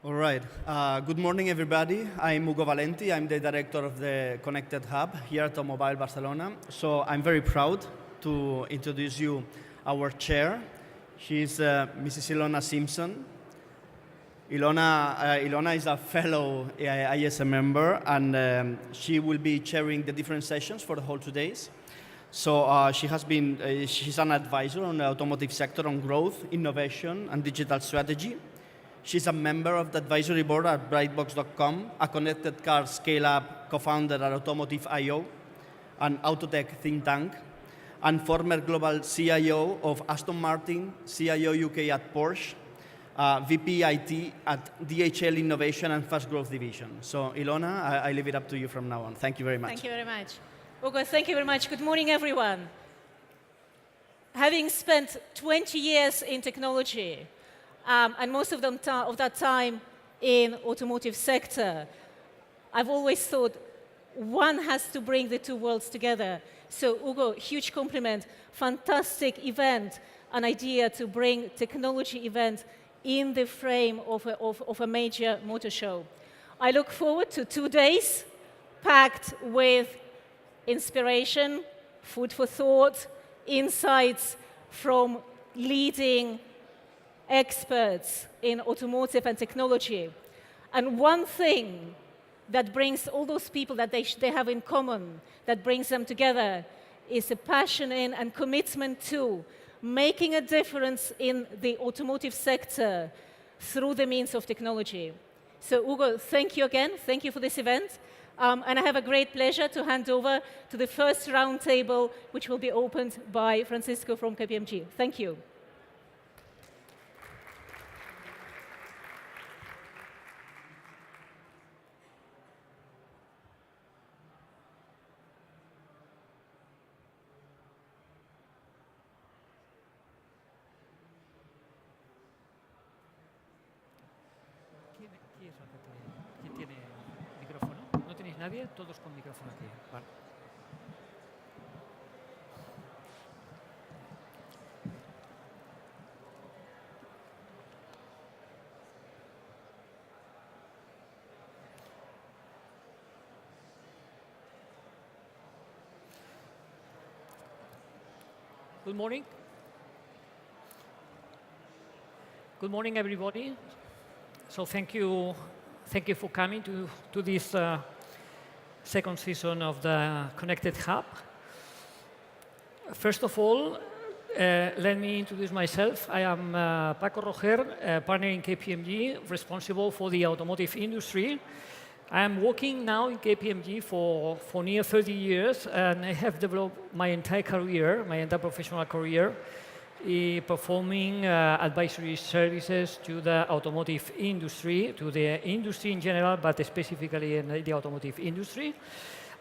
All right. Good morning, everybody. I'm Hugo Valenti. I'm the director of the Connected Hub here at Automobile Barcelona. So I'm very proud to introduce you our chair. She's Mrs. Ilona Simpson. Ilona is a fellow ISM member, and she will be chairing the different sessions for the whole 2 days. So she's an advisor on the automotive sector on growth, innovation, and digital strategy. She's a member of the advisory board at Brightbox.com, a connected car scale-up co-founder at Automotive I.O., an autotech think tank, and former global CIO of Aston Martin, CIO UK at Porsche, VP IT at DHL Innovation and Fast Growth Division. So Ilona, I leave it up to you from now on. Thank you very much. Thank you very much. Hugo, thank you very much. Good morning, everyone. Having spent 20 years in technology, and most of that time in automotive sector, I've always thought one has to bring the two worlds together. So Hugo, huge compliment, fantastic event, an idea to bring technology event in the frame of a major motor show. I look forward to 2 days packed with inspiration, food for thought, insights from leading experts in automotive and technology. And one thing that brings all those people that they have in common, that brings them together, is a passion in and commitment to making a difference in the automotive sector through the means of technology. So Hugo, thank you again. Thank you for this event. And I have a great pleasure to hand over to the first roundtable, which will be opened by Francisco from KPMG. Thank you. ¿Quién tiene micrófono? ¿No tenéis nadie? Todos con micrófono aquí. Vale. Good morning. Good morning, everybody. So thank you for coming to this second season of the Connected Hub. First of all, let me introduce myself. I am Paco Roger, partner in KPMG, responsible for the automotive industry. I am working now in KPMG for near 30 years, and I have developed my entire professional career, performing advisory services to the automotive industry, to the industry in general, but specifically in the automotive industry.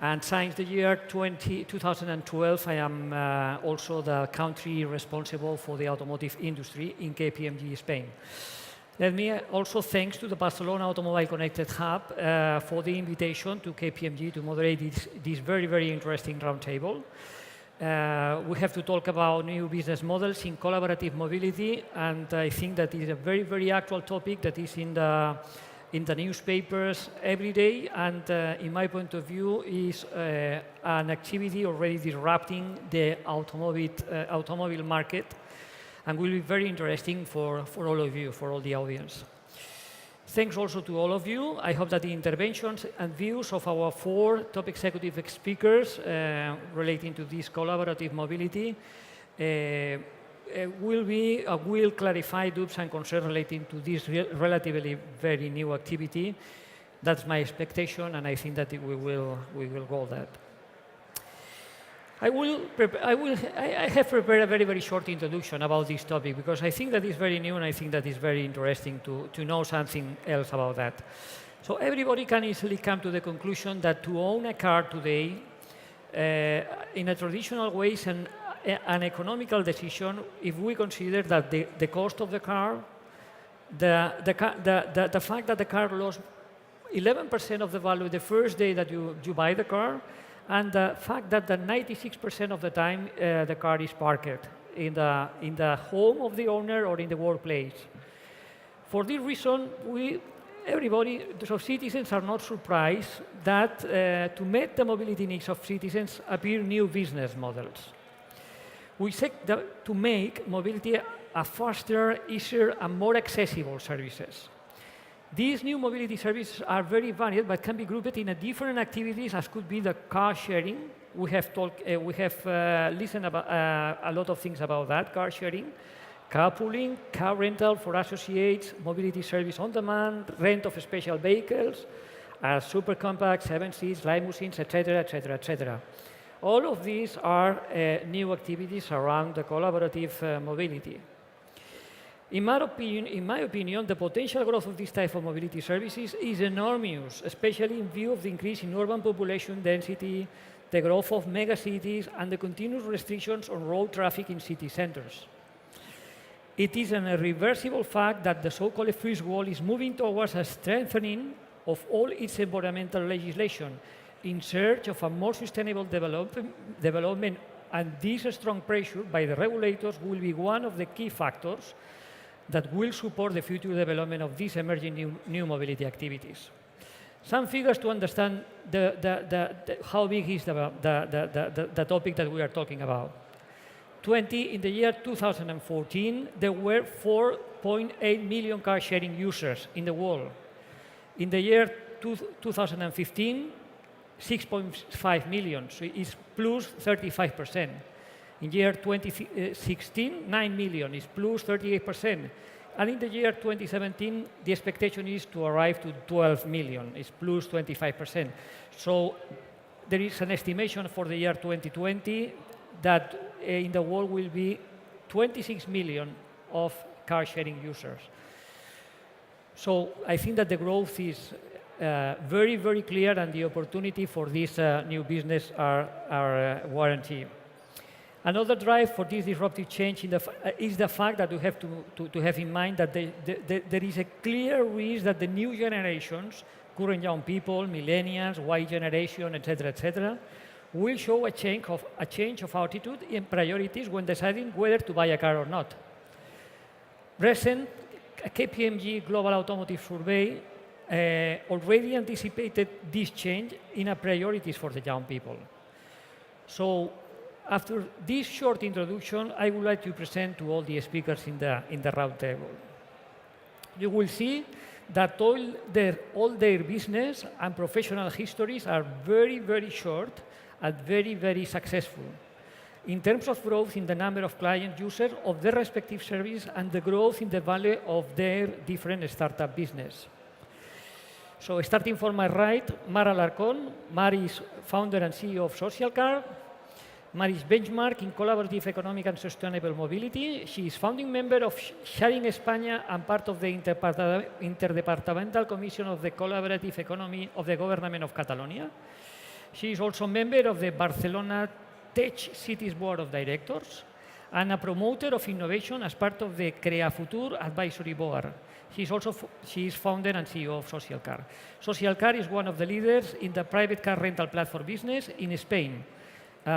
And since the year 2012, I am also the country responsible for the automotive industry in KPMG Spain. Let me also thanks to the Barcelona Automobile Connected Hub for the invitation to KPMG to moderate this very, very interesting roundtable. We have to talk about new business models in collaborative mobility, and I think that is a very, very actual topic that is in the newspapers every day, and in my point of view is an activity already disrupting the automobile market, and will be very interesting for all of you, for all the audience. Thanks also to all of you. I hope that the interventions and views of our 4 top executive speakers relating to this collaborative mobility will clarify doubts and concerns relating to this relatively very new activity. That's my expectation, and I think that we will go that. I have prepared a very, very short introduction about this topic because I think that it's very new and I think that it's very interesting to know something else about that. So everybody can easily come to the conclusion that to own a car today, in a traditional way, is an economical decision if we consider that the cost of the car, the fact that the car lost 11% of the value the first day that you buy the car, and the fact that the 96% of the time the car is parked in the home of the owner or in the workplace. For this reason, we everybody, so citizens are not surprised that to meet the mobility needs of citizens appear new business models. We seek to make mobility a faster, easier, and more accessible services. These new mobility services are very varied, but can be grouped in different activities, as could be the car sharing. We have listened about a lot of things about that: car sharing, carpooling, car rental for associates, mobility service on demand, rent of special vehicles, super compacts, 7 seats, limousines, etc., etc., etc. All of these are new activities around the collaborative mobility. In my opinion, the potential growth of this type of mobility services is enormous, especially in view of the increase in urban population density, the growth of megacities, and the continuous restrictions on road traffic in city centers. It is an irreversible fact that the so-called first world is moving towards a strengthening of all its environmental legislation in search of a more sustainable development, and this strong pressure by the regulators will be one of the key factors that will support the future development of these emerging new mobility activities. Some figures to understand how big is the topic that we are talking about. In the year 2014, there were 4.8 million car sharing users in the world. In the year 2015, 6.5 million, so it's plus 35%. In year 2016, 9 million is plus 38%. And in the year 2017, the expectation is to arrive to 12 million, it's plus 25%. So there is an estimation for the year 2020 that in the world will be 26 million of car sharing users. So I think that the growth is very, very clear, and the opportunity for this new business are warranted. Another drive for this disruptive change is the fact that we have to have in mind that there is a clear risk that the new generations, current young people, millennials, Y generation, etc., will show a change of attitude and priorities when deciding whether to buy a car or not. Recent KPMG Global Automotive Survey already anticipated this change in our priorities for the young people. So after this short introduction, I would like to present to all the speakers in the round table. You will see that all their business and professional histories are very, very short and very, very successful in terms of growth in the number of client users of their respective service and the growth in the value of their different startup business. So starting from my right, Mar Alarcón. Mar is founder and CEO of SocialCar. Mar is benchmark in collaborative economic and sustainable mobility. She is founding member of Sharing España and part of the Interdepartamental Commission of the Collaborative Economy of the Government of Catalonia. She is also member of the Barcelona Tech Cities Board of Directors and a promoter of innovation as part of the Crea Futur Advisory Board. She is founder and CEO of SocialCar. SocialCar is one of the leaders in the private car rental platform business in Spain. It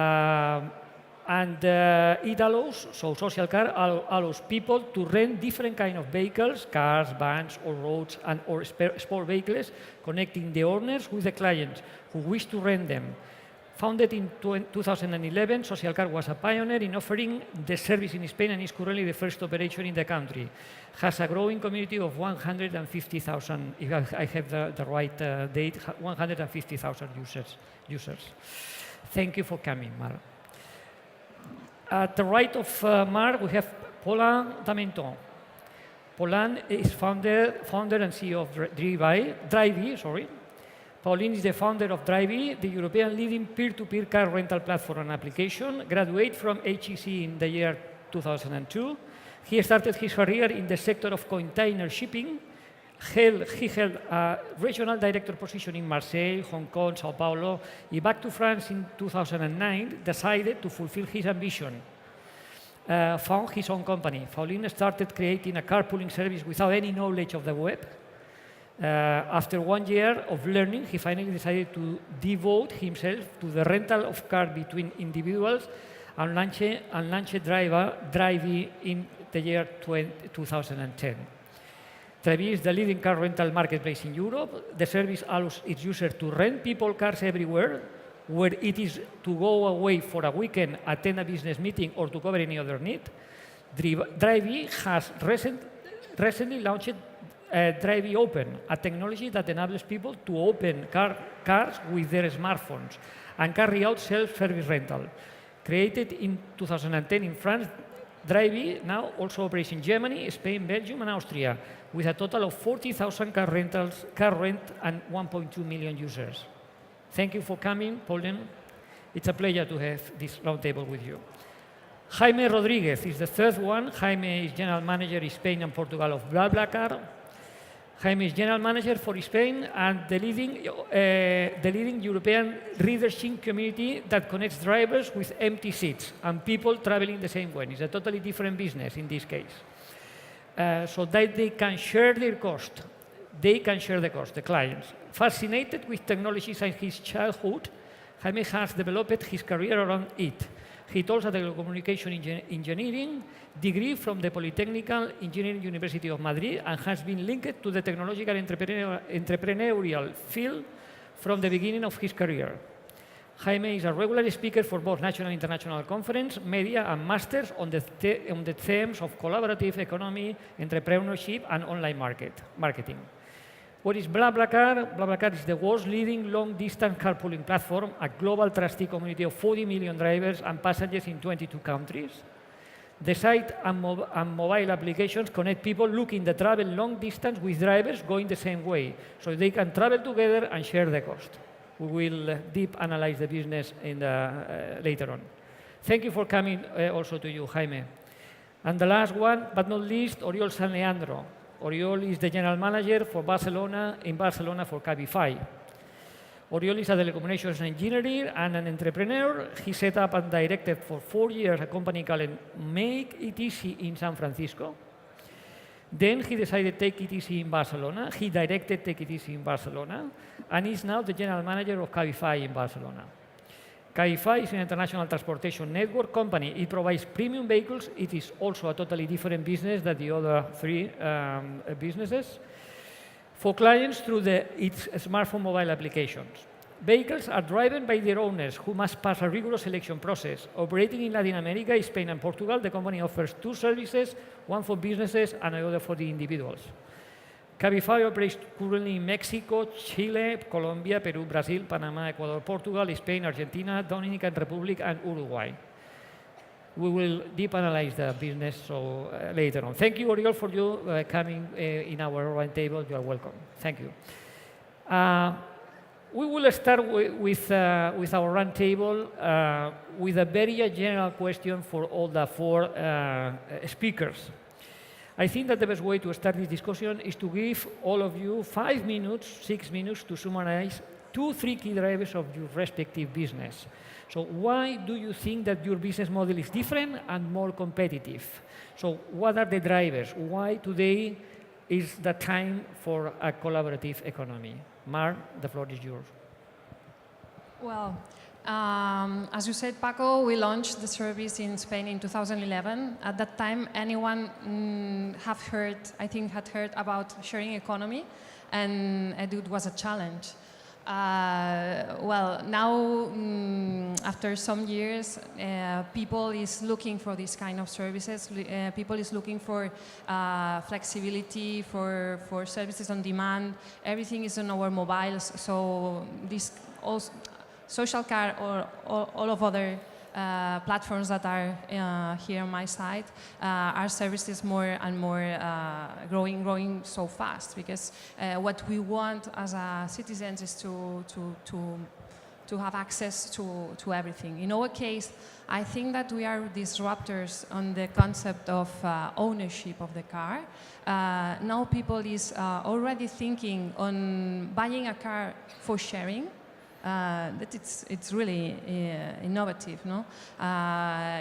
allows, so SocialCar allows people to rent different kind of vehicles, cars, vans, or roads, or sport vehicles, connecting the owners with the clients who wish to rent them. Founded in 2011, SocialCar was a pioneer in offering the service in Spain and is currently the first operation in the country. Has a growing community of 150,000, if I have the right date, 150,000 users. Thank you for coming, Mar. At the right of Mar, we have Paulin Dementhon. Paulin is founder and CEO of Drivy. Paulin is the founder of Drivy, the European leading peer-to-peer car rental platform and application. Graduate from HEC in the year 2002. He started his career in the sector of container shipping. He held a regional director position in Marseille, Hong Kong, Sao Paulo. He back to France in 2009, decided to fulfill his ambition. Found his own company. Paulin started creating a carpooling service without any knowledge of the web. After 1 year of learning, he finally decided to devote himself to the rental of cars between individuals and launched Drivy in the year 2010. Drivy is the leading car rental marketplace in Europe. The service allows its users to rent people cars everywhere, where it is to go away for a weekend, attend a business meeting, or to cover any other need. Drivy has recently launched Drivy Open, a technology that enables people to open cars with their smartphones and carry out self-service rental. Created in 2010 in France, Drivy now also operates in Germany, Spain, Belgium, and Austria, with a total of 40,000 car rent, and 1.2 million users. Thank you for coming, Paulin. It's a pleasure to have this roundtable with you. Jaime Rodríguez is the third one. Jaime is General Manager in Spain and Portugal of BlaBlaCar. Jaime is General Manager for Spain and the leading European readership community that connects drivers with empty seats and people traveling the same way. It's a totally different business in this case. So that they can share their cost. They can share the cost, the clients. Fascinated with technology since his childhood, Jaime has developed his career around it. He holds a telecommunication engineering degree from the Polytechnical Engineering University of Madrid and has been linked to the technological entrepreneurial field from the beginning of his career. Jaime is a regular speaker for both national and international conference, media, and masters on the themes of collaborative economy, entrepreneurship, and online marketing. What is BlaBlaCar? BlaBlaCar is the world's leading long-distance carpooling platform, a global trusted community of 40 million drivers and passengers in 22 countries. The site and mobile applications connect people looking to travel long distance with drivers going the same way, so they can travel together and share the cost. We will deep analyze the business later on. Thank you for coming also to you, Jaime. And the last one, but not least, Oriol Sanleandro. Oriol is the general manager for Barcelona for Cabify. Oriol is a telecommunications engineer and an entrepreneur. He set up and directed for 4 years a company called Make It Easy in San Francisco. Then he decided to take it easy in Barcelona. He directed Take It Easy in Barcelona and is now the general manager of Cabify in Barcelona. Cabify is an international transportation network company. It provides premium vehicles. It is also a totally different business than the other three businesses for clients through its smartphone mobile applications. Vehicles are driven by their owners, who must pass a rigorous selection process. Operating in Latin America, Spain, and Portugal, the company offers 2 services, one for businesses and another for the individuals. Cabify operates currently in Mexico, Chile, Colombia, Peru, Brazil, Panama, Ecuador, Portugal, Spain, Argentina, Dominican Republic, and Uruguay. We will deep analyze the business later on. Thank you, Oriol, for you coming in our roundtable. You are welcome. Thank you. We will start with our roundtable with a very general question for all the 4 speakers. I think that the best way to start this discussion is to give all of you 5 minutes, 6 minutes to summarize 2-3 key drivers of your respective business. So why do you think that your business model is different and more competitive? So what are the drivers? Why today is the time for a collaborative economy? Mar, the floor is yours. Well, as you said, Paco, we launched the service in Spain in 2011. At that time, anyone had heard about sharing economy, and it was a challenge. Well, now, after some years, people is looking for this kind of services. People is looking for flexibility, for services on demand. Everything is on our mobiles, so this also SocialCar or all of other platforms that are here on my side, our services more and more growing so fast, because what we want as citizens is to have access to everything. In our case, I think that we are disruptors on the concept of ownership of the car. Now people is already thinking on buying a car for sharing. That it's really innovative, no?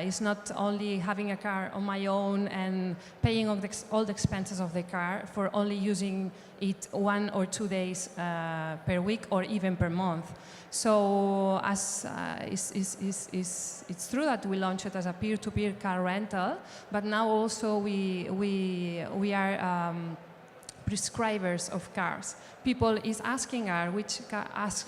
It's not only having a car on my own and paying all the expenses of the car for only using it 1 or 2 days per week or even per month. So it's true that we launched it as a peer-to-peer car rental, but now also we are prescribers of cars. People is asking us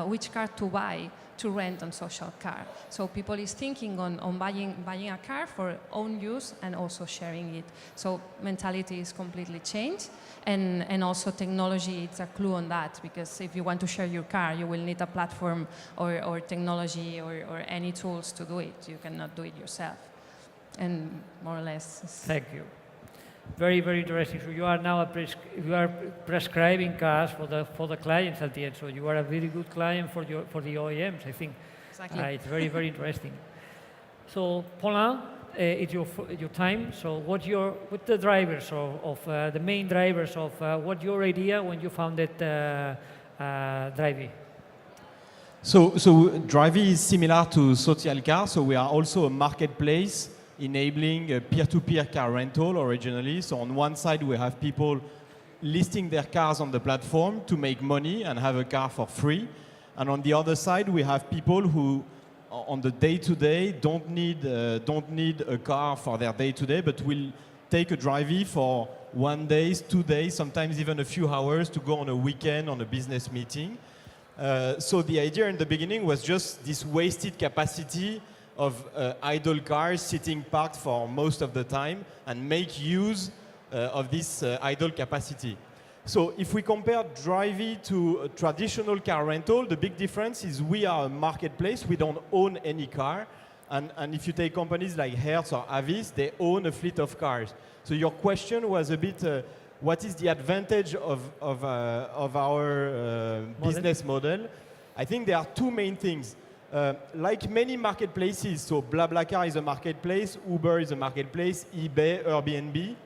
which car to buy to rent on SocialCar. So people is thinking on buying a car for own use and also sharing it. So mentality is completely changed. And also technology, it's a clue on that, because if you want to share your car, you will need a platform or technology or any tools to do it. You cannot do it yourself. And more or less. Thank you. Very, very interesting. So you are now you are prescribing cars for the clients at the end. So you are a very good client for the OEMs, I think. Exactly. It's very, very interesting. So Paulin, it's your time. So what's the drivers of the main drivers of what's your idea when you founded Drivy? So Drivy is similar to SocialCar. So we are also a marketplace enabling peer-to-peer car rental originally. So on one side, we have people listing their cars on the platform to make money and have a car for free. And on the other side, we have people who, on the day-to-day, don't need a car for their day-to-day, but will take a Drivy for 1 day, 2 days, sometimes even a few hours to go on a weekend on a business meeting. So the idea in the beginning was just this wasted capacity of idle cars sitting parked for most of the time and make use of this idle capacity. So if we compare Drivy to a traditional car rental, the big difference is we are a marketplace. We don't own any car. And if you take companies like Hertz or Avis, they own a fleet of cars. So your question was a bit, what is the advantage of our business model? I think there are two main things. Like many marketplaces, so BlaBlaCar is a marketplace, Uber is a marketplace, eBay, Airbnb.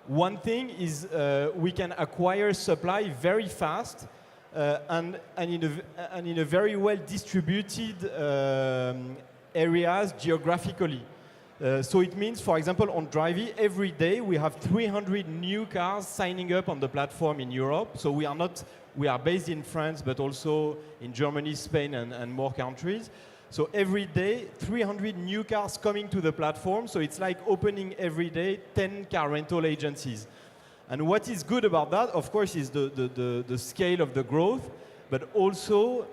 One thing is we can acquire supply very fast and in a very well distributed areas geographically. So it means, for example, on Drivy, every day we have 300 new cars signing up on the platform in Europe. So we are based in France, but also in Germany, Spain, and more countries. So every day, 300 new cars coming to the platform. So it's like opening every day 10 car rental agencies. And what is good about that, of course, is the scale of the growth, but also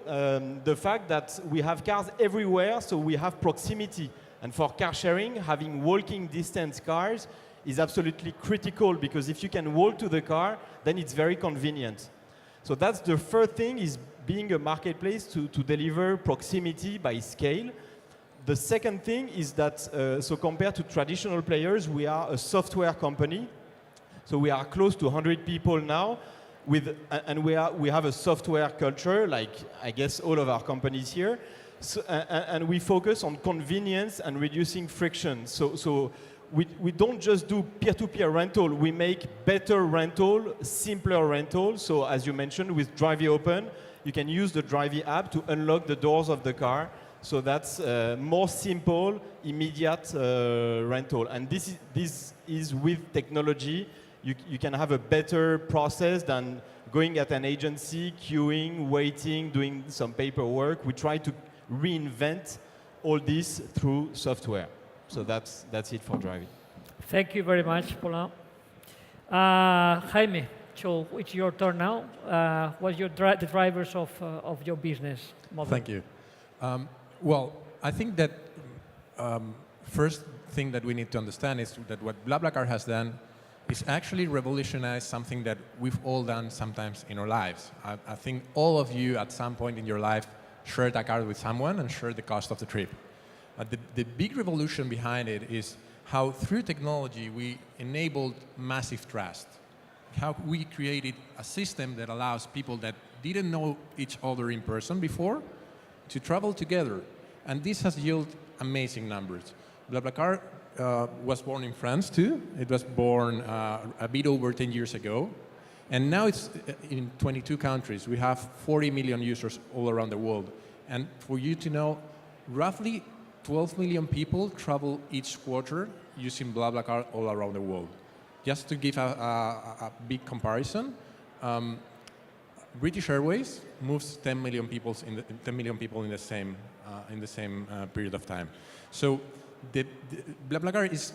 the fact that we have cars everywhere, so we have proximity. And for car sharing, having walking distance cars is absolutely critical, because if you can walk to the car, then it's very convenient. So that's the first thing, is being a marketplace to deliver proximity by scale. The second thing is that, so compared to traditional players, we are a software company. So we are close to 100 people now, and we have a software culture, like I guess all of our companies here. So, and we focus on convenience and reducing friction. So we don't just do peer-to-peer rental, we make better rental, simpler rental. So as you mentioned, with Drivy Open, you can use the Drivy app to unlock the doors of the car. So that's more simple, immediate rental. And this is with technology. You can have a better process than going at an agency, queuing, waiting, doing some paperwork. We try to reinvent all this through software. So that's it for Drivy. Thank you very much, Paulin. Jaime, so it's your turn now. What's the drivers of your business model? Thank you. Well, I think that first thing that we need to understand is that what BlaBlaCar has done is actually revolutionize something that we've all done sometimes in our lives. I think all of you at some point in your life shared a car with someone and shared the cost of the trip. The big revolution behind it is how through technology we enabled massive trust. How we created a system that allows people that didn't know each other in person before to travel together. And this has yielded amazing numbers. BlaBlaCar was born in France too. It was born a bit over 10 years ago. And now it's in 22 countries. We have 40 million users all around the world. And for you to know, roughly 12 million people travel each quarter using BlaBlaCar all around the world. Just to give a big comparison, British Airways moves 10 million people in the same period of time. So the BlaBlaCar is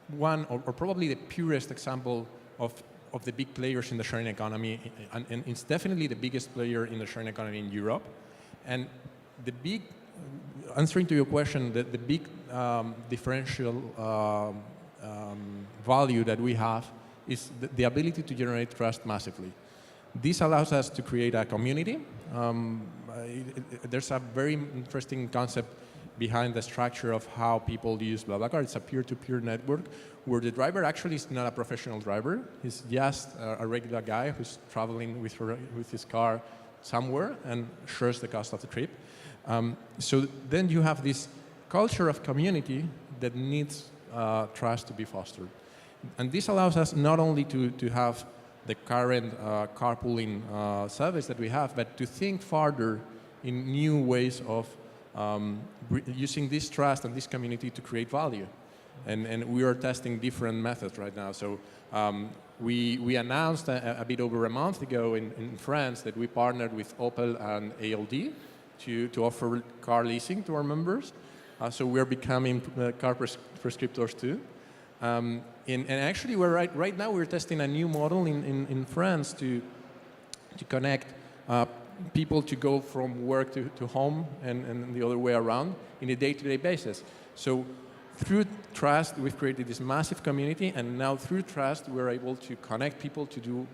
one, or probably the purest example of of the big players in the sharing economy, and it's definitely the biggest player in the sharing economy in Europe. And the big, answering to your question, the big differential value that we have is the ability to generate trust massively. This allows us to create a community. There's a very interesting concept behind the structure of how people use BlaBlaCar. It's a peer-to-peer network where the driver actually is not a professional driver. He's just a regular guy who's traveling with his car somewhere and shares the cost of the trip. So then you have this culture of community that needs trust to be fostered. And this allows us not only to have the current carpooling service that we have, but to think farther in new ways of using this trust and this community to create value. And we are testing different methods right now. So we announced a bit over a month ago in France that we partnered with Opel and ALD to offer car leasing to our members. So we're becoming car prescriptors too. And actually, right now we're testing a new model in France to connect people to go from work to home and the other way around in a day-to-day basis. So through trust, we've created this massive community, and now through trust, we're able to connect people to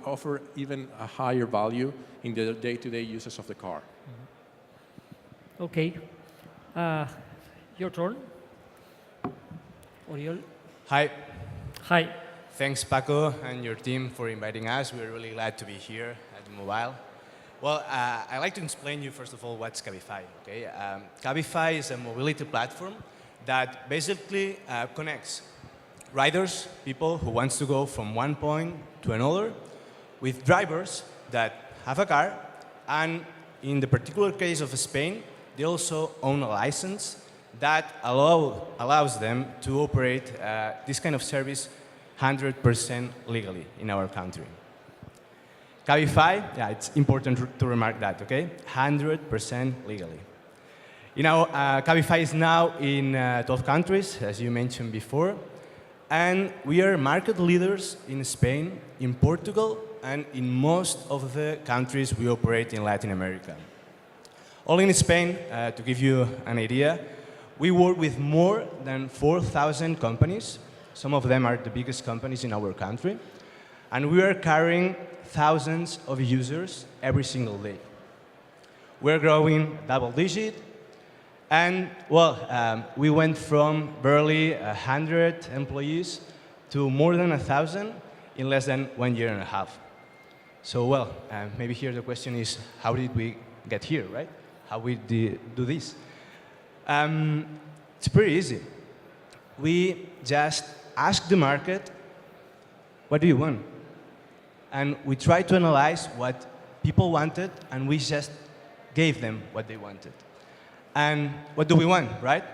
offer even a higher value in the day-to-day uses of the car. Okay. Your turn. Oriol. Hi. Hi. Thanks, Paco, and your team for inviting us. We're really glad to be here at Mobile. Well, I'd like to explain you, first of all, what's Cabify. Okay? Cabify is a mobility platform that basically connects riders, people who want to go from one point to another, with drivers that have a car, and in the particular case of Spain, they also own a license that allows them to operate this kind of service 100% legally in our country. Cabify, yeah, it's important to remark that, okay? 100% legally. You know, Cabify is now in 12 countries, as you mentioned before, and we are market leaders in Spain, in Portugal, and in most of the countries we operate in Latin America. All in Spain, to give you an idea, we work with more than 4,000 companies. Some of them are the biggest companies in our country. And we are carrying thousands of users every single day. We're growing double-digit. And, well, we went from barely 100 employees to more than 1,000 in less than 1 year and a half. So, well, maybe here the question is, how did we get here, right? How we do this? It's pretty easy. We just ask the market, what do you want? And we try to analyze what people wanted, and we just gave them what they wanted. And what do we want, right?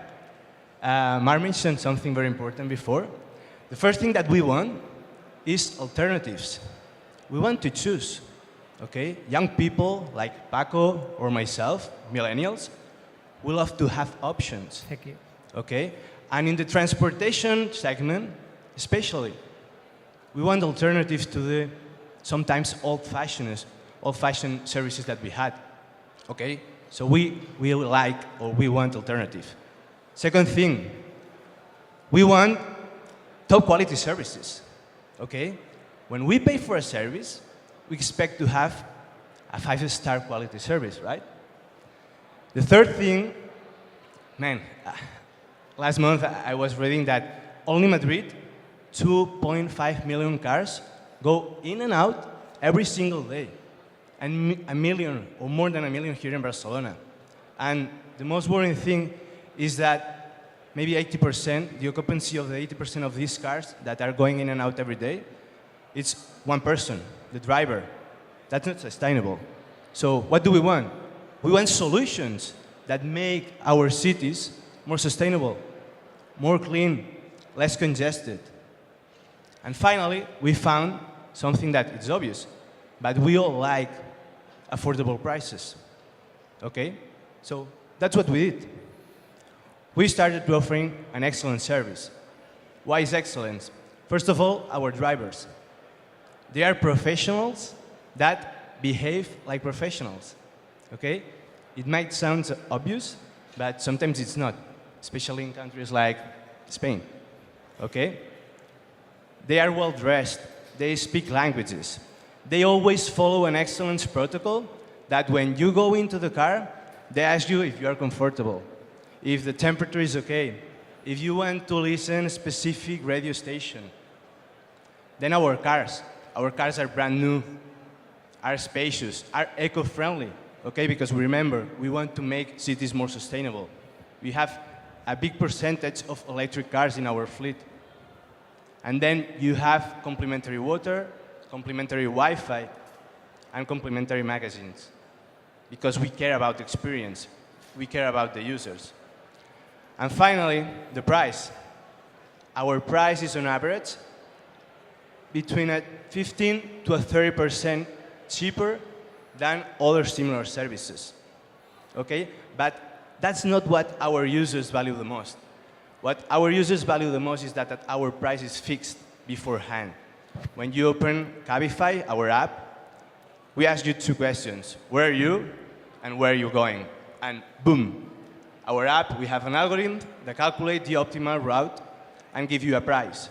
Mar mentioned something very important before. The first thing that we want is alternatives. We want to choose, okay? Young people like Paco or myself, millennials, we love to have options. Thank you. Okay? And in the transportation segment, especially, we want alternatives to the sometimes old-fashioned services that we had. Okay? So we like or we want alternative. Second thing, we want top quality services. Okay? When we pay for a service, we expect to have a 5-star quality service, right? The third thing, man, last month I was reading that only Madrid, 2.5 million cars go in and out every single day. And a million, or more than a million here in Barcelona. And the most worrying thing is that maybe 80%, the occupancy of the 80% of these cars that are going in and out every day, it's one person, the driver. That's not sustainable. So what do we want? We want solutions that make our cities more sustainable, more clean, less congested. And finally, we found something that is obvious, but we all like affordable prices. Okay? So that's what we did. We started offering an excellent service. Why is excellence? First of all, our drivers. They are professionals that behave like professionals, okay? It might sound obvious, but sometimes it's not, especially in countries like Spain, okay? They are well-dressed. They speak languages. They always follow an excellence protocol that when you go into the car, they ask you if you are comfortable, if the temperature is okay, if you want to listen to a specific radio station. Then our cars are brand new, are spacious, are eco-friendly, okay? Because remember, we want to make cities more sustainable. We have a big percentage of electric cars in our fleet. And then you have complimentary water, complimentary Wi-Fi, and complimentary magazines. Because we care about the experience. We care about the users. And finally, the price. Our price is on average between a 15 to a 30% cheaper than other similar services. Okay? But that's not what our users value the most. What our users value the most is that our price is fixed beforehand. When you open Cabify, our app, we ask you two questions. Where are you and where are you going? And boom, our app, we have an algorithm that calculates the optimal route and give you a price.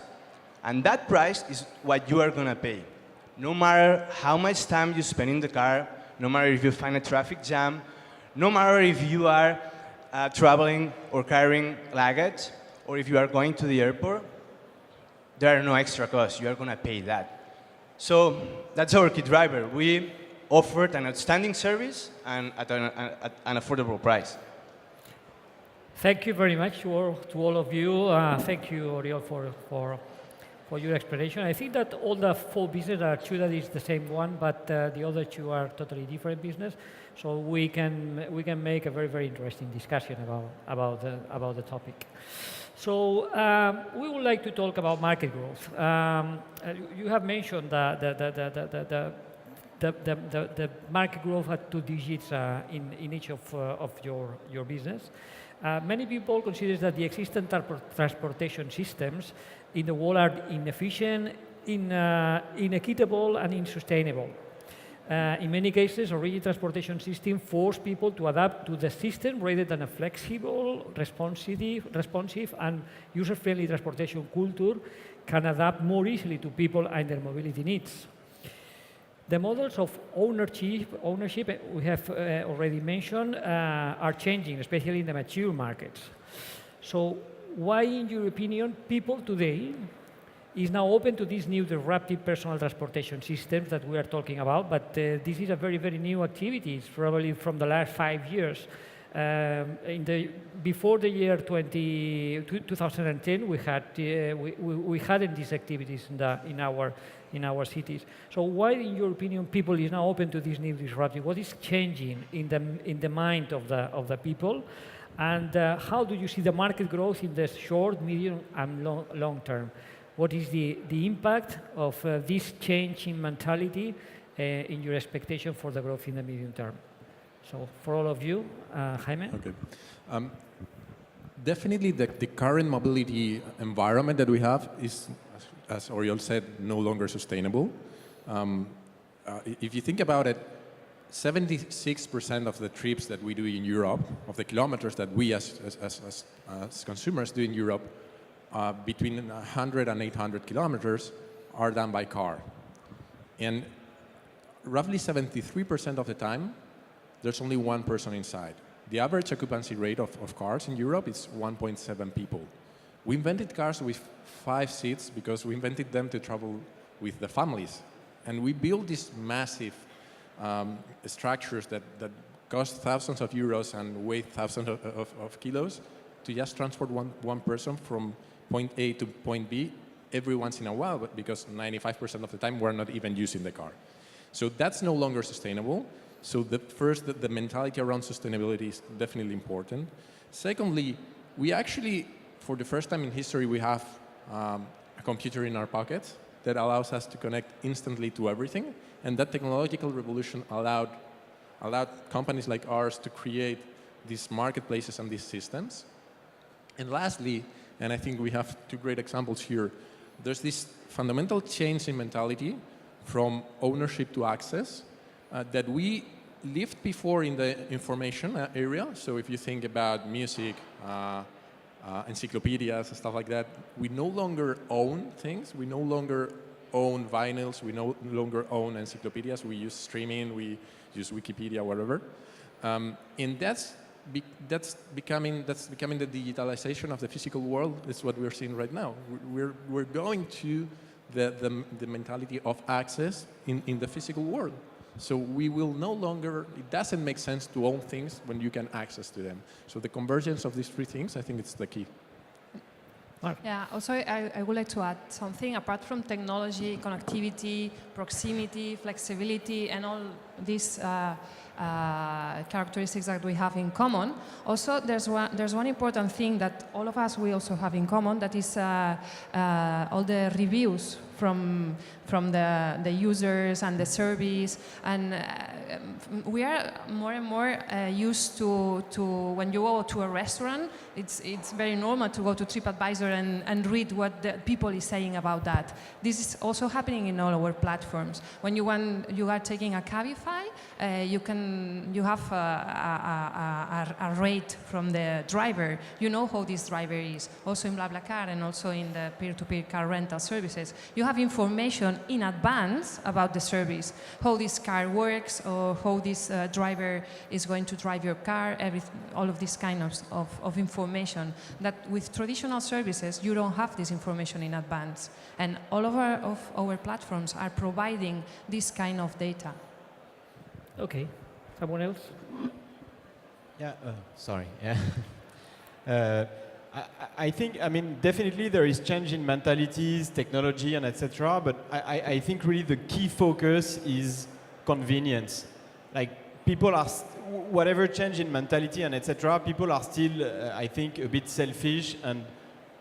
And that price is what you are going to pay. No matter how much time you spend in the car, no matter if you find a traffic jam, no matter if you are traveling or carrying luggage, or if you are going to the airport, there are no extra costs. You are going to pay that. So that's our key driver. We offered an outstanding service and at an affordable price. Thank you very much to all of you. Thank you, Oriol, for your explanation. I think that all the four businesses are true that it's the same one, but the other two are totally different business. So we can make a very, very interesting discussion about the topic. So we would like to talk about market growth. You have mentioned the market growth at 2 digits in each of your business. Many people consider that the existing transportation systems in the world are inefficient, inequitable, and unsustainable. In many cases, a rigid transportation system forces people to adapt to the system rather than a flexible, responsive and user-friendly transportation culture can adapt more easily to people and their mobility needs. The models of ownership we have already mentioned are changing, especially in the mature markets. So why, in your opinion, people today is now open to these new disruptive personal transportation systems that we are talking about, but this is a very, very new activity. It's probably from the last 5 years. Before the year 2010, we hadn't these activities in our cities. So why, in your opinion, people is now open to this new disruptive? What is changing in the mind of the people? And how do you see the market growth in the short, medium, and long term? What is the impact of this change in mentality in your expectation for the growth in the medium term? So for all of you, Jaime? Okay. Definitely the current mobility environment that we have is, as Oriol said, no longer sustainable. If you think about it, 76% of the trips that we do in Europe, of the kilometers that we as consumers do in Europe, between 100 and 800 kilometers are done by car. And roughly 73% of the time, there's only one person inside. The average occupancy rate of cars in Europe is 1.7 people. We invented cars with 5 seats because we invented them to travel with the families. And we built these massive structures that cost thousands of euros and weigh thousands of kilos to just transport one person from point A to point B every once in a while, but because 95% of the time we're not even using the car. So that's no longer sustainable. So the mentality around sustainability is definitely important. Secondly, we actually, for the first time in history, we have a computer in our pockets that allows us to connect instantly to everything. And that technological revolution allowed companies like ours to create these marketplaces and these systems. And lastly, and I think we have 2 great examples here, there's this fundamental change in mentality from ownership to access that we lived before in the information area. So if you think about music, encyclopedias, stuff like that, we no longer own things. We no longer own vinyls. We no longer own encyclopedias. We use streaming. We use Wikipedia, whatever. And that's becoming the digitalization of the physical world. It's what we're seeing right now. We're going to the mentality of access in the physical world. So we will no longer, it doesn't make sense to own things when you can access to them. So the convergence of these three things, I think it's the key. Yeah, also I would like to add something. Apart from technology, connectivity, proximity, flexibility, and all these characteristics that we have in common, also there's one important thing that all of us we also have in common, that is all the reviews from the users and the service, and we are more and more used to when you go to a restaurant, it's very normal to go to TripAdvisor and read what the people is saying about that. This is also happening in all our platforms. When you are taking a Cabify, you have a rate from the driver. You know how this driver is. Also in BlaBlaCar and also in the peer-to-peer car rental services, you have information in advance about the service, how this car works or how this driver is going to drive your car, all of this kind of information that with traditional services you don't have this information in advance, and all of our platforms are providing this kind of data. Okay, someone else? Yeah, sorry. Yeah. I think, I mean, definitely there is change in mentalities, technology, and etc. But I think really the key focus is convenience. Like people are, whatever change in mentality and etc. People are still, I think, a bit selfish and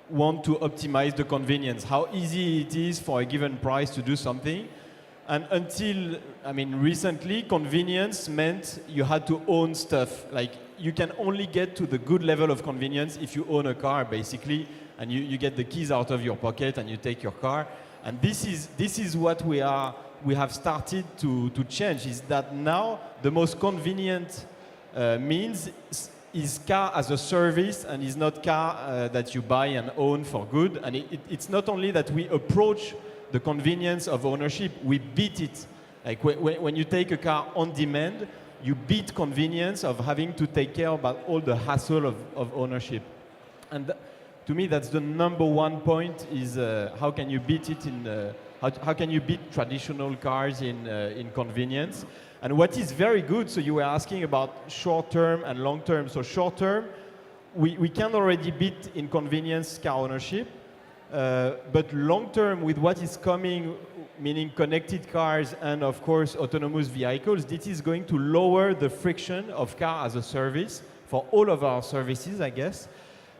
want to optimize the convenience. How easy it is for a given price to do something. And until, I mean, recently, convenience meant you had to own stuff. Like, you can only get to the good level of convenience if you own a car, basically, and you get the keys out of your pocket and you take your car. And this is what we have started to change, is that now the most convenient means is car as a service and is not car that you buy and own for good. And it's not only that we approach the convenience of ownership, we beat it. Like when you take a car on demand, you beat convenience of having to take care about all the hassle of ownership. And to me, that's the number one point, is how can you beat it how can you beat traditional cars in convenience? And what is very good, so you were asking about short-term and long-term. So short-term, we can already beat in convenience car ownership, but long-term, with what is coming, meaning connected cars and of course autonomous vehicles, this is going to lower the friction of car as a service for all of our services, I guess.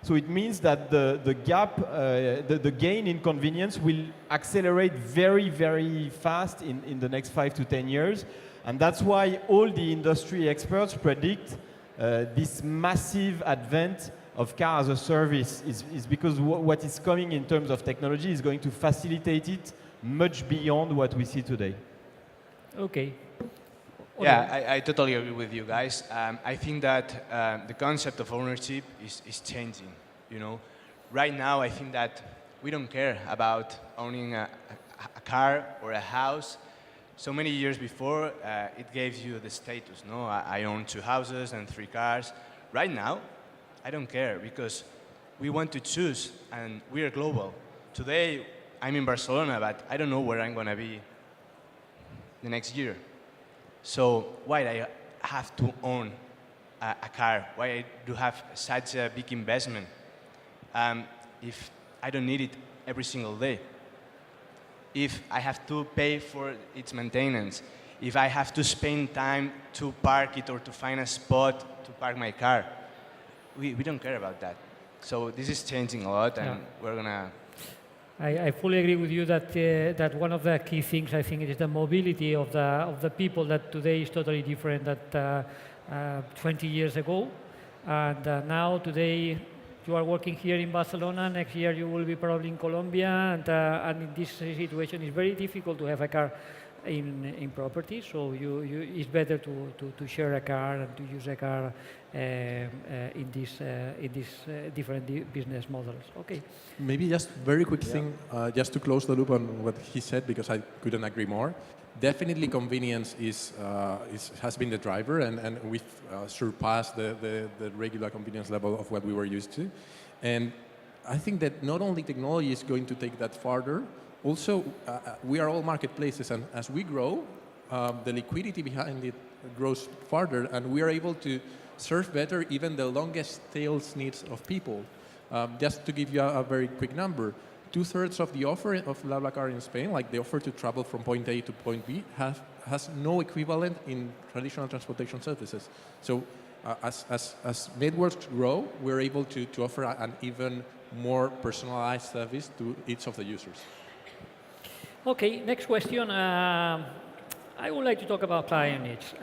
So it means that the gap, the gain in convenience will accelerate very, very fast in the next 5 to 10 years. And that's why all the industry experts predict this massive advent of car as a service, is because what is coming in terms of technology is going to facilitate it much beyond what we see today. Okay. Yeah, I totally agree with you guys. I think that the concept of ownership is changing. You know, right now I think that we don't care about owning a car or a house. So many years before, it gave you the status. No, I own 2 houses and 3 cars. Right now, I don't care, because we want to choose, and we are global. Today, I'm in Barcelona, but I don't know where I'm going to be the next year. So why do I have to own a car? Why I do have such a big investment if I don't need it every single day? If I have to pay for its maintenance, if I have to spend time to park it or to find a spot to park my car, we don't care about that. So this is changing a lot, and we're going to... I fully agree with you that that one of the key things, I think, is the mobility of the people, that today is totally different than 20 years ago. And now today you are working here in Barcelona, next year you will be probably in Colombia, and in this situation it's very difficult to have a car in property. So it's better to share a car and to use a car in these different business models. Okay. Maybe just very quick thing, just to close the loop on what he said, because I couldn't agree more. Definitely convenience has been the driver, and we've surpassed the regular convenience level of what we were used to. And I think that not only technology is going to take that farther, also we are all marketplaces, and as we grow, the liquidity behind it grows farther, and we are able to serve better even the longest tails needs of people. Just to give you a very quick number, 2/3 of the offer of BlaBlaCar in Spain, like the offer to travel from point A to point B, has no equivalent in traditional transportation services. So as networks grow, we're able to offer an even more personalized service to each of the users. Okay, next question. I would like to talk about client needs.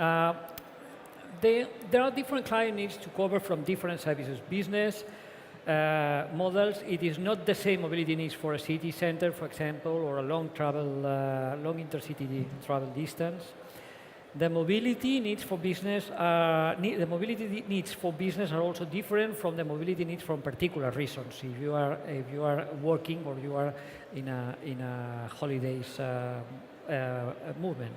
There are different client needs to cover from different services. Business models, it is not the same mobility needs for a city center, for example, or a long intercity travel distance. The mobility needs for business are also different from the mobility needs from particular reasons. If you are working or you are in a holidays movement.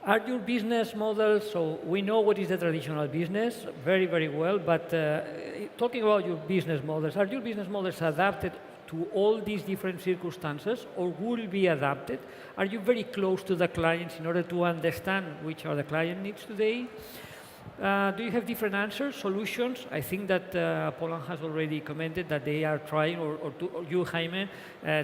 Are your business models, so we know what is the traditional business very, very well, but talking about your business models, are your business models adapted to all these different circumstances, or will be adapted? Are you very close to the clients in order to understand which are the client needs today? Do you have different answers, solutions? I think that Paulin has already commented that they are trying, or you, Jaime,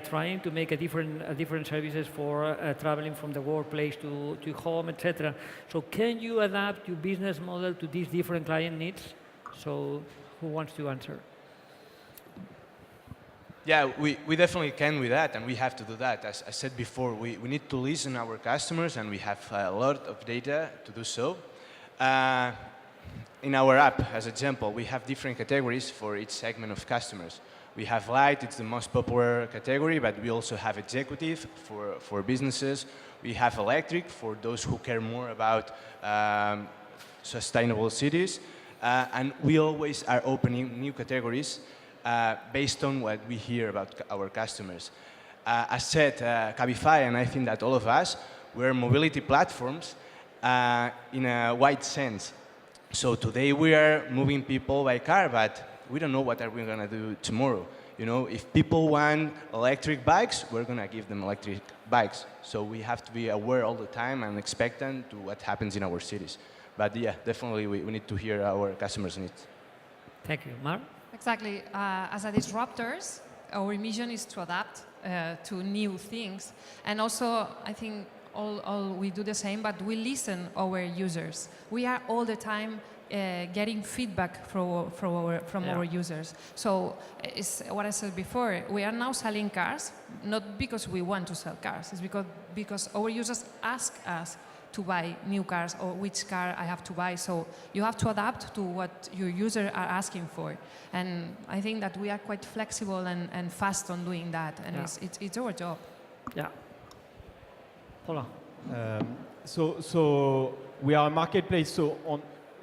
trying to make a different services for traveling from the workplace to home, etc. So can you adapt your business model to these different client needs? So who wants to answer? Yeah, we definitely can with that, and we have to do that. As I said before, we need to listen to our customers, and we have a lot of data to do so. In our app, as an example, we have different categories for each segment of customers. We have light, it's the most popular category, but we also have executive for businesses. We have electric for those who care more about sustainable cities. And we always are opening new categories based on what we hear about our customers. As said, Cabify, and I think that all of us, we're mobility platforms in a wide sense. So today we are moving people by car, but we don't know what are we going to do tomorrow. You know, if people want electric bikes, we're going to give them electric bikes. So we have to be aware all the time and expectant to what happens in our cities. But yeah, definitely we need to hear our customers' needs. Thank you. Mar? Exactly. As a disruptors, our mission is to adapt to new things. And also, I think all we do the same, but we listen our users. We are all the time getting feedback from our users. So it's what I said before. We are now selling cars, not because we want to sell cars. It's because our users ask us to buy new cars or which car I have to buy. So you have to adapt to what your users are asking for. And I think that we are quite flexible and fast on doing that. And it's our job. Yeah. Paulin. So we are a marketplace. So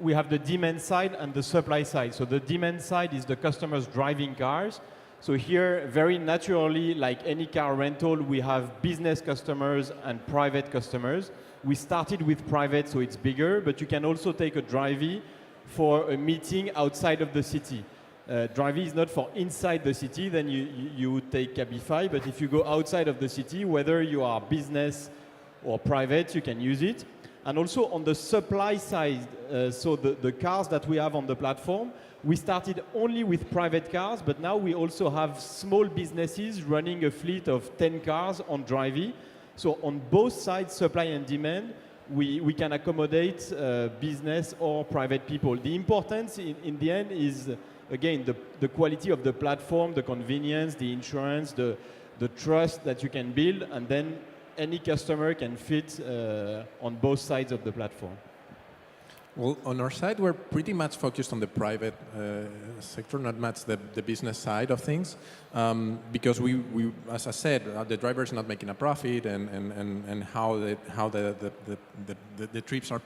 we have the demand side and the supply side. So the demand side is the customers driving cars. So here, very naturally, like any car rental, we have business customers and private customers. We started with private, so it's bigger, but you can also take a Drivy for a meeting outside of the city. Drivy is not for inside the city, then you would take Cabify, but if you go outside of the city, whether you are business or private, you can use it. And also on the supply side, so the cars that we have on the platform, we started only with private cars, but now we also have small businesses running a fleet of 10 cars on Drivy. So on both sides, supply and demand, we can accommodate business or private people. The importance in the end is, again, the quality of the platform, the convenience, the insurance, the trust that you can build, and then any customer can fit on both sides of the platform. Well, on our side, we're pretty much focused on the private sector, not much the business side of things, because we, as I said, the driver is not making a profit, and how the trips are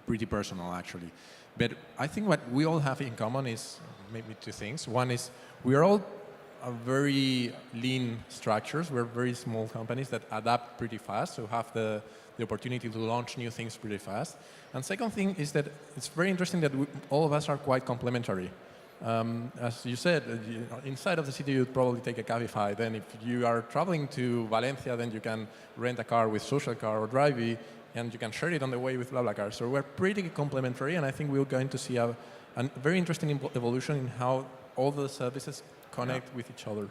pretty personal, actually. But I think what we all have in common is maybe two things. One is we are all very lean structures. We're very small companies that adapt pretty fast, so have the opportunity to launch new things pretty fast. And second thing is that it's very interesting that all of us are quite complementary. As you said, inside of the city you'd probably take a Cabify. Then if you are traveling to Valencia, then you can rent a car with SocialCar or Drivy, and you can share it on the way with BlaBlaCar. So we're pretty complementary, and I think we're going to see a very interesting evolution in how all the services connect with each other.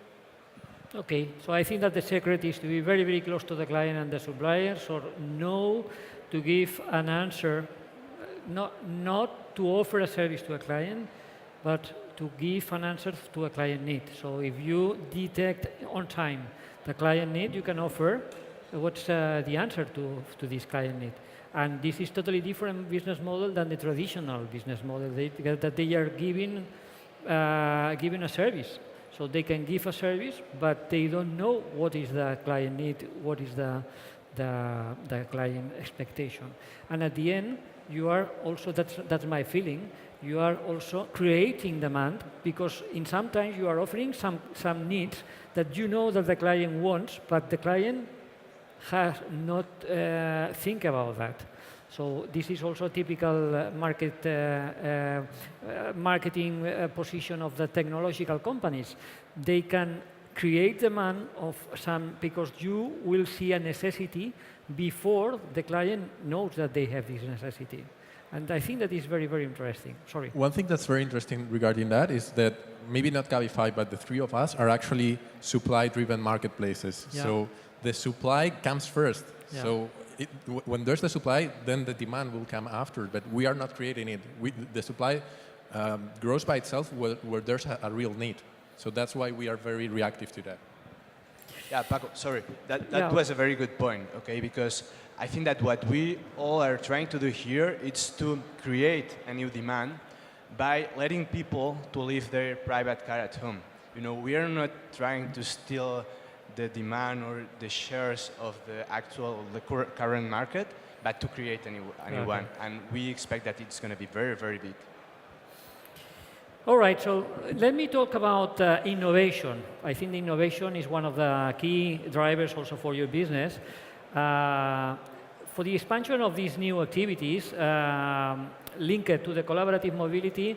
Okay, so I think that the secret is to be very, very close to the client and the suppliers, or know to give an answer, not to offer a service to a client, but to give an answer to a client need. So if you detect on time the client need, you can offer what's the answer to this client need. And this is totally different business model than the traditional business model that they are giving a service. So they can give a service, but they don't know what is the client need, what is the client expectation. And at the end, you are also, that's my feeling, you are also creating demand, because in sometimes you are offering some needs that you know that the client wants, but the client has not think about that. So this is also a typical marketing position of the technological companies. They can create demand of some, because you will see a necessity before the client knows that they have this necessity. And I think that is very, very interesting. Sorry. One thing that's very interesting regarding that is that maybe not Cabify, but the three of us are actually supply-driven marketplaces. Yeah. So the supply comes first. Yeah. So when there's the supply, then the demand will come after. But we are not creating it. The supply grows by itself where there's a real need. So that's why we are very reactive to that. Yeah, Paco, sorry. That was a very good point, okay? Because I think that what we all are trying to do here is to create a new demand by letting people to leave their private car at home. You know, we are not trying to steal the demand or the shares of the current market, but to create a new one. And we expect that it's going to be very, very big. All right, so let me talk about innovation. I think innovation is one of the key drivers also for your business. For the expansion of these new activities linked to the collaborative mobility,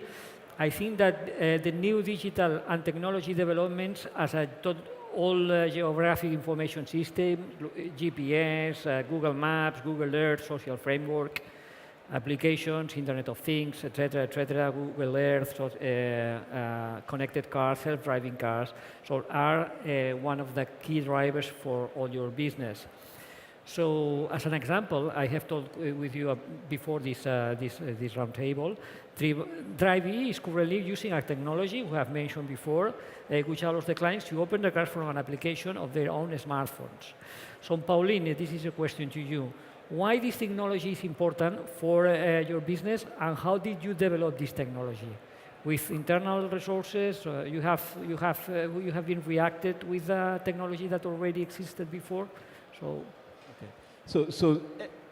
I think that the new digital and technology developments, as I thought, all geographic information systems, GPS, Google Maps, Google Earth, social framework, applications, Internet of Things, etc., Google Earth, connected cars, self-driving cars, so are one of the key drivers for all your business. So, as an example, I have talked with you before this roundtable. Drivy is currently using a technology we have mentioned before, which allows the clients to open the cars from an application of their own smartphones. So, Paulin, this is a question to you. Why this technology is important for your business, and how did you develop this technology? With internal resources, you have been reacted with technology that already existed before. So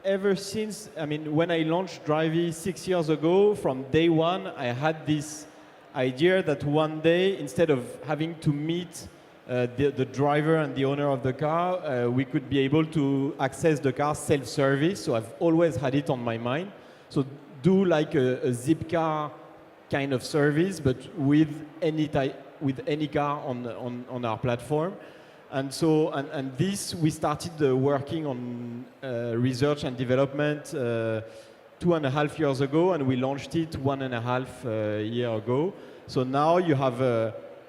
ever since, I mean, when I launched Drivy 6 years ago, from day one, I had this idea that one day, instead of having to meet the driver and the owner of the car, we could be able to access the car self-service. So I've always had it on my mind. So do like a Zipcar kind of service, but with any car on our platform. And so, and this, we started working on research and development 2.5 years ago, and we launched it 1.5 years ago. So now you have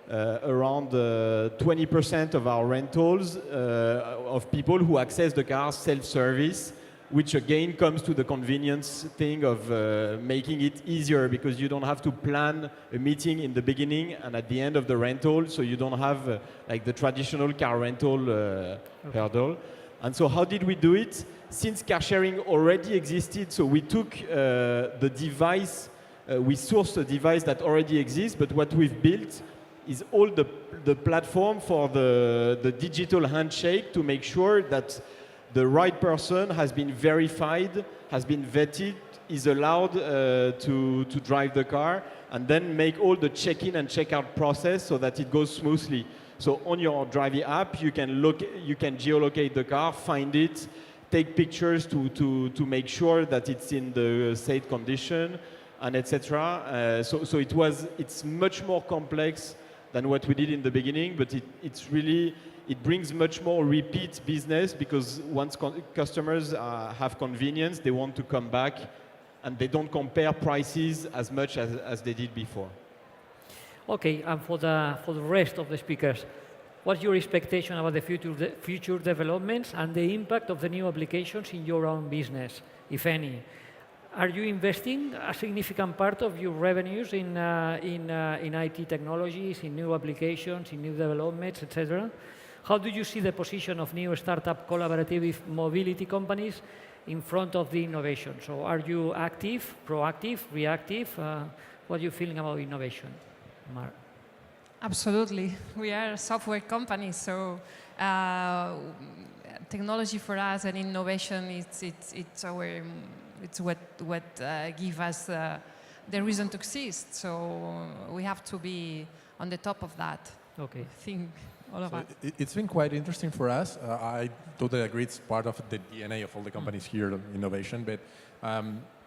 around 20% of our rentals of people who access the car self-service, which again comes to the convenience thing of making it easier, because you don't have to plan a meeting in the beginning and at the end of the rental, so you don't have like the traditional car rental hurdle. And so how did we do it? Since car sharing already existed, so we took the device, we sourced a device that already exists, but what we've built is all the platform for the digital handshake to make sure that the right person has been verified, has been vetted, is allowed to drive the car, and then make all the check-in and check-out process so that it goes smoothly. So on your Drivy app, you can geolocate the car, find it, take pictures to make sure that it's in the safe condition, and etc. So it's much more complex than what we did in the beginning, but it brings much more repeat business because once customers have convenience, they want to come back and they don't compare prices as much as they did before. Okay, and for the rest of the speakers, what's your expectation about the future developments and the impact of the new applications in your own business, if any? Are you investing a significant part of your revenues in IT technologies, in new applications, in new developments, etc.? How do you see the position of new startup collaborative mobility companies in front of the innovation? So are you active, proactive, reactive? What are you feeling about innovation, Mar? Absolutely. We are a software company, so technology for us and innovation, it's what gives us the reason to exist. So we have to be on the top of that. Okay. I think all of us. It's been quite interesting for us. I totally agree. It's part of the DNA of all the companies here, innovation. But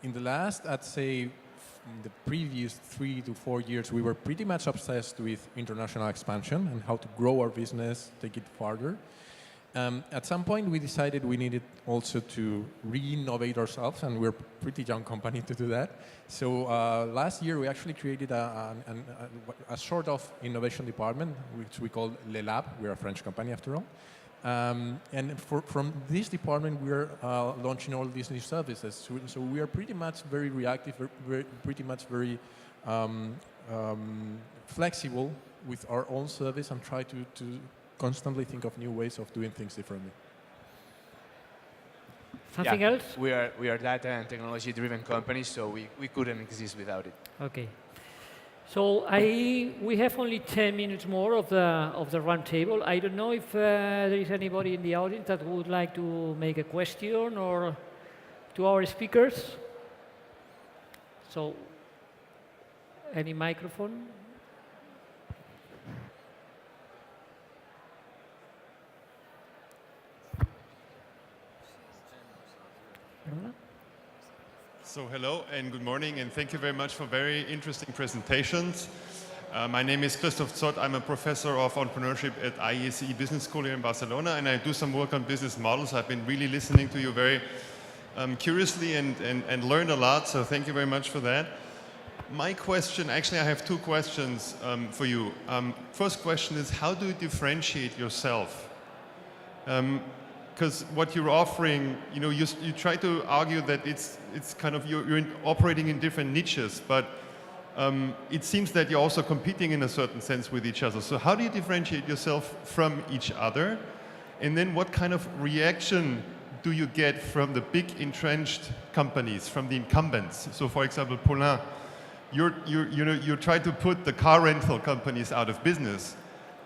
in the last, I'd say, the previous 3 to 4 years, we were pretty much obsessed with international expansion and how to grow our business, take it farther. At some point, we decided we needed also to re-innovate ourselves, and we're a pretty young company to do that. So last year, we actually created a sort of innovation department, which we call Le Lab. We're a French company, after all. And from this department, we're launching all these new services. So we are pretty much very reactive, pretty much very flexible with our own service and try to constantly think of new ways of doing things differently. Something else? We are data and technology-driven companies, so we couldn't exist without it. Okay. So we have only 10 minutes more of the round table. I don't know if there is anybody in the audience that would like to make a question or to our speakers. So, any microphone? So hello and good morning, and thank you very much for very interesting presentations. My name is Christoph Zott. I'm a professor of entrepreneurship at IESE Business School here in Barcelona, and I do some work on business models. I've been really listening to you very curiously and learned a lot, so thank you very much for that. My question, actually I have two questions for you. First question is, how do you differentiate yourself? Because what you're offering, you try to argue that it's kind of you're operating in different niches, but it seems that you're also competing in a certain sense with each other. So how do you differentiate yourself from each other? And then what kind of reaction do you get from the big entrenched companies, from the incumbents? So for example, Paulin, you try to put the car rental companies out of business.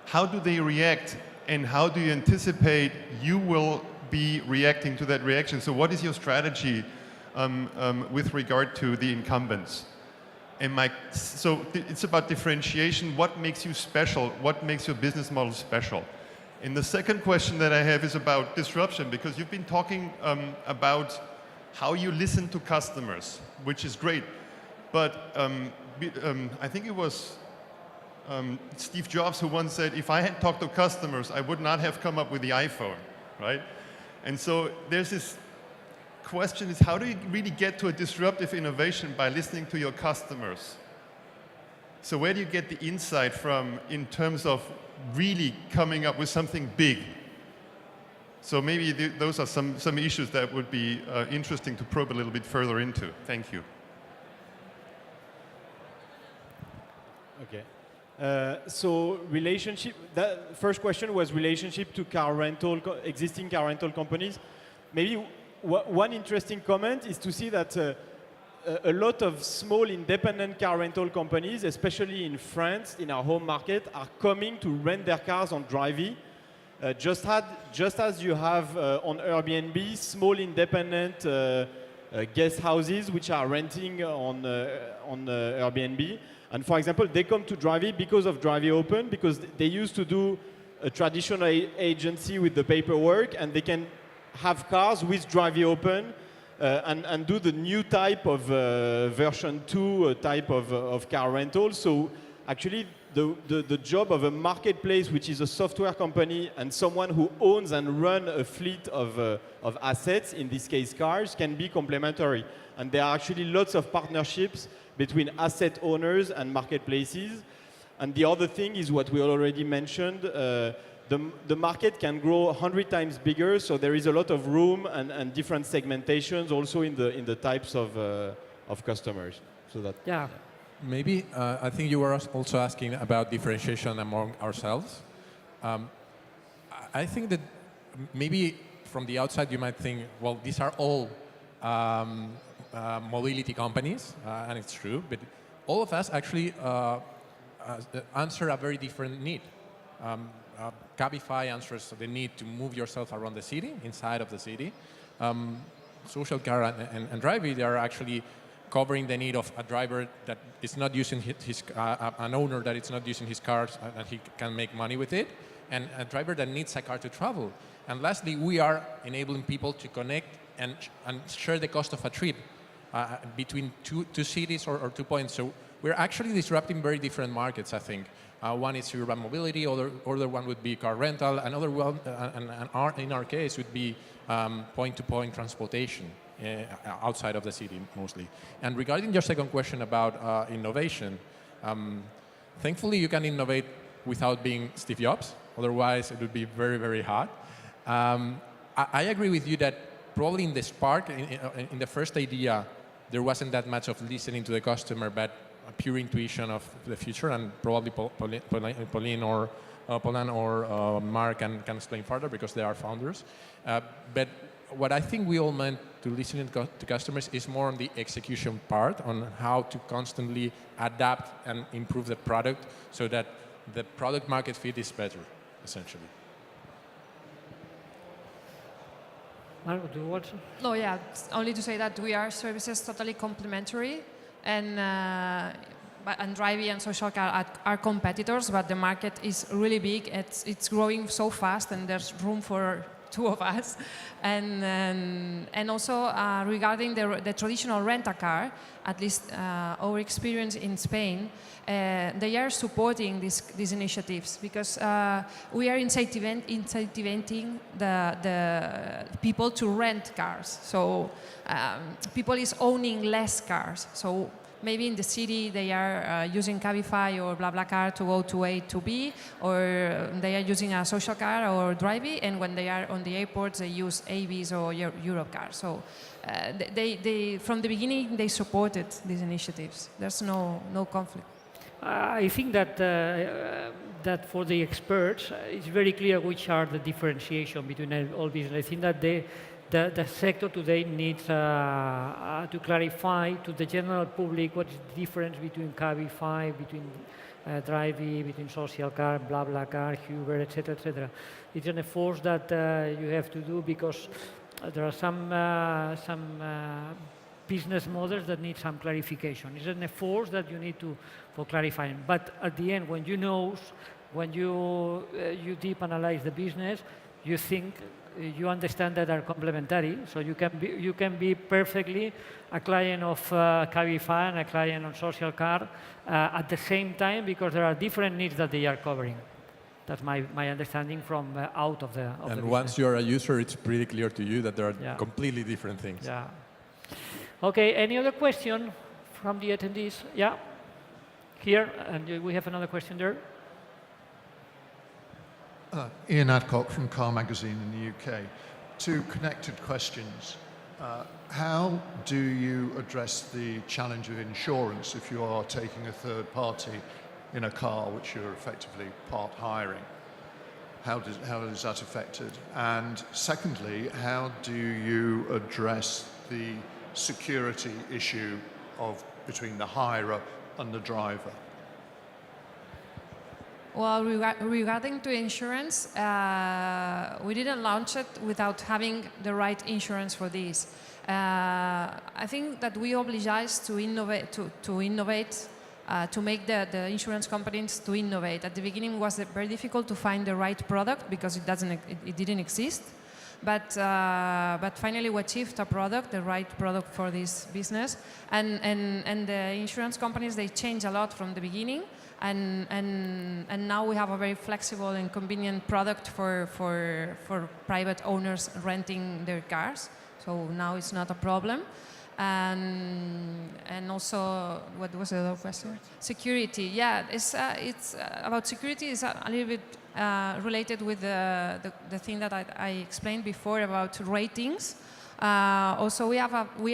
How do they react? And how do you anticipate you will be reacting to that reaction? So what is your strategy with regard to the incumbents? So it's about differentiation. What makes you special? What makes your business model special? And the second question that I have is about disruption, because you've been talking about how you listen to customers, which is great. But I think it was Steve Jobs who once said, if I had talked to customers, I would not have come up with the iPhone, right? And so there's this question is, how do you really get to a disruptive innovation by listening to your customers? So where do you get the insight from in terms of really coming up with something big? So maybe those are some issues that would be interesting to probe a little bit further into. Thank you. Okay. So relationship, the first question was relationship to car rental, existing car rental companies. Maybe one interesting comment is to see that a lot of small independent car rental companies, especially in France, in our home market, are coming to rent their cars on Drivy. Just as you have on Airbnb, small independent guest houses which are renting on Airbnb. And for example, they come to Drivy because of Drivy Open, because they used to do a traditional agency with the paperwork, and they can have cars with Drivy Open and do the new type of version 2 type of car rental. So actually, the job of a marketplace, which is a software company and someone who owns and runs a fleet of assets, in this case cars, can be complementary. And there are actually lots of partnerships between asset owners and marketplaces. And the other thing is what we already mentioned, the market can grow 100 times bigger, so there is a lot of room and different segmentations also in the types of customers. So that, Yeah. Maybe I think you were also asking about differentiation among ourselves. I think that maybe from the outside you might think, well, these are all mobility companies, and it's true, but all of us actually answer a very different need. Cabify answers the need to move yourself around the city, inside of the city. SocialCar and Drivy, they are actually covering the need of a driver that is not using an owner that is not using his car and he can make money with it, and a driver that needs a car to travel. And lastly, we are enabling people to connect and share the cost of a trip between two cities or 2 points. So we're actually disrupting very different markets, I think. One is urban mobility, other one would be car rental, another one, in our case, would be point-to-point transportation outside of the city, mostly. And regarding your second question about innovation, thankfully you can innovate without being Steve Jobs, otherwise it would be very, very hard. I agree with you that probably in the spark, in the first idea, there wasn't that much of listening to the customer, but a pure intuition of the future, and probably Paulin or Mark can explain further because they are founders. But what I think we all meant to listening to customers is more on the execution part, on how to constantly adapt and improve the product so that the product market fit is better, essentially. Marco, do you want to? No, yeah, only to say that we are services totally complementary, and Drivy and SocialCar are competitors, but the market is really big. It's growing so fast, and there's room for two of us. And also regarding the traditional rent-a-car, at least our experience in Spain, they are supporting these initiatives because we are incentivating the people to rent cars. So people is owning less cars. So maybe in the city they are using Cabify or BlaBlaCar to go to A to B, or they are using a SocialCar or Drivy, and when they are on the airports they use AVs or Europcar. So they from the beginning they supported these initiatives. There's no conflict. I think that that for the experts, it's very clear which are the differentiation between all business. I think that the sector today needs to clarify to the general public what is the difference between Cabify, between Drivy, between SocialCar, BlaBlaCar, Uber, etc., etc. It's an effort that you have to do because there are some business models that need some clarification. It's an effort that you need for clarifying. But at the end, when you deep analyze the business, you think. You understand that are complementary, so you can be perfectly a client of Cabify and a client on SocialCar at the same time because there are different needs that they are covering. That's my understanding from out of the And the once you're a user, it's pretty clear to you that there are Yeah. completely different things. Yeah. Okay. Any other question from the attendees? Yeah. Here, and we have another question there. Ian Adcock from Car Magazine in the UK. Two connected questions. How do you address the challenge of insurance if you are taking a third party in a car which you're effectively part hiring? How is that affected? And secondly, how do you address the security issue between the hirer and the driver? Well, regarding to insurance, we didn't launch it without having the right insurance for this. I think that we obliged to innovate, to make the insurance companies to innovate. At the beginning, it was very difficult to find the right product because it didn't exist. But finally, we achieved a product, the right product for this business, and the insurance companies, they changed a lot from the beginning. And now we have a very flexible and convenient product for private owners renting their cars. So now it's not a problem. And also, what was the other question? Security. Yeah, it's about security. Is a little bit related with the thing that I explained before about ratings. Also, we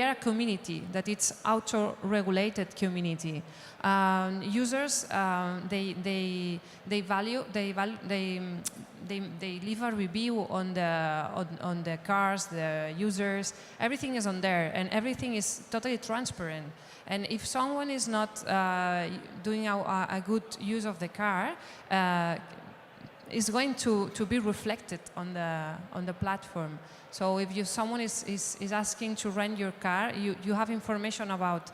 are a community that it's auto-regulated community. Users they leave a review on the cars, the users. Everything is on there, and everything is totally transparent. And if someone is not doing a good use of the car, is going to be reflected on the platform. So if someone is asking to rent your car, you have information about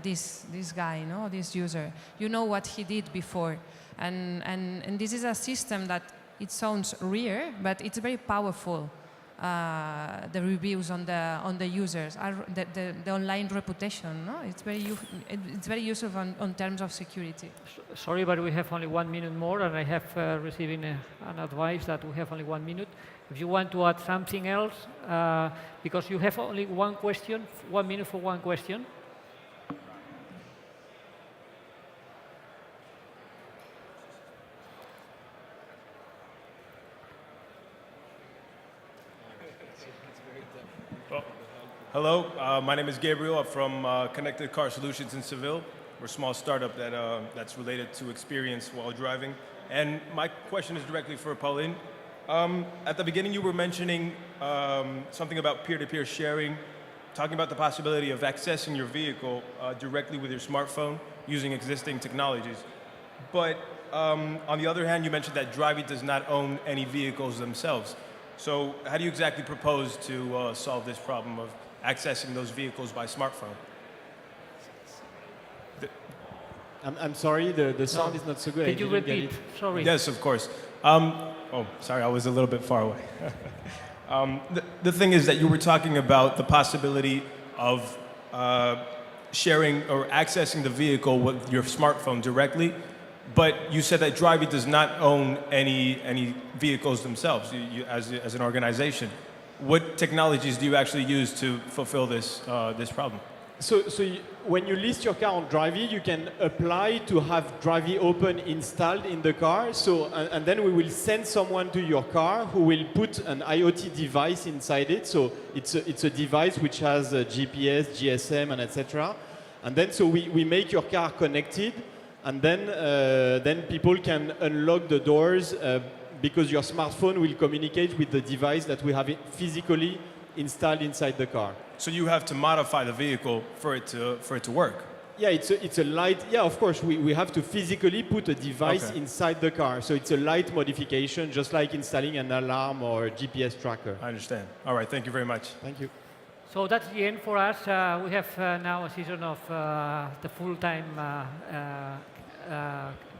this guy, this user. You know what he did before, and this is a system that it sounds rare, but it's very powerful. The reviews on the users, the online reputation. No? It's very useful on terms of security. Sorry, but we have only 1 minute more, and I have receiving an advice that we have only 1 minute. If you want to add something else, because you have only one question, 1 minute for one question. Hello, my name is Gabriel. I'm from Connected Car Solutions in Seville. We're a small startup that's related to experience while driving. And my question is directly for Paulin. At the beginning, you were mentioning something about peer-to-peer sharing, talking about the possibility of accessing your vehicle directly with your smartphone using existing technologies. But on the other hand, you mentioned that Drivy does not own any vehicles themselves. So how do you exactly propose to solve this problem of accessing those vehicles by smartphone? I'm sorry, the sound is not so good. Can you repeat? Sorry. Yes, of course. Oh, sorry, I was a little bit far away. The thing is that you were talking about the possibility of sharing or accessing the vehicle with your smartphone directly, but you said that Drivy does not own any vehicles themselves as an organization. What technologies do you actually use to fulfill this problem? So when you list your car on Drivy, you can apply to have Drivy Open installed in the car. So and then we will send someone to your car who will put an IoT device inside it. So it's a device which has GPS, GSM, and etc. And then so we make your car connected, and then people can unlock the doors because your smartphone will communicate with the device that we have physically installed inside the car. So you have to modify the vehicle for it to work. Yeah, it's a light. Yeah, of course, we have to physically put a device inside the car. So it's a light modification, just like installing an alarm or a GPS tracker. I understand. All right, thank you very much. Thank you. So that's the end for us. We have now a season of the full-time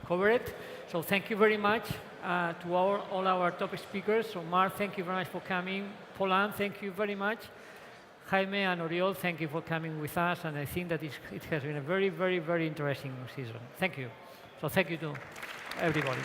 coverage. So thank you very much to all our top speakers. So Mark, thank you very much for coming. Paulin, thank you very much. Jaime and Oriol, thank you for coming with us. And I think that it has been a very, very, very interesting season. Thank you. So thank you to everybody.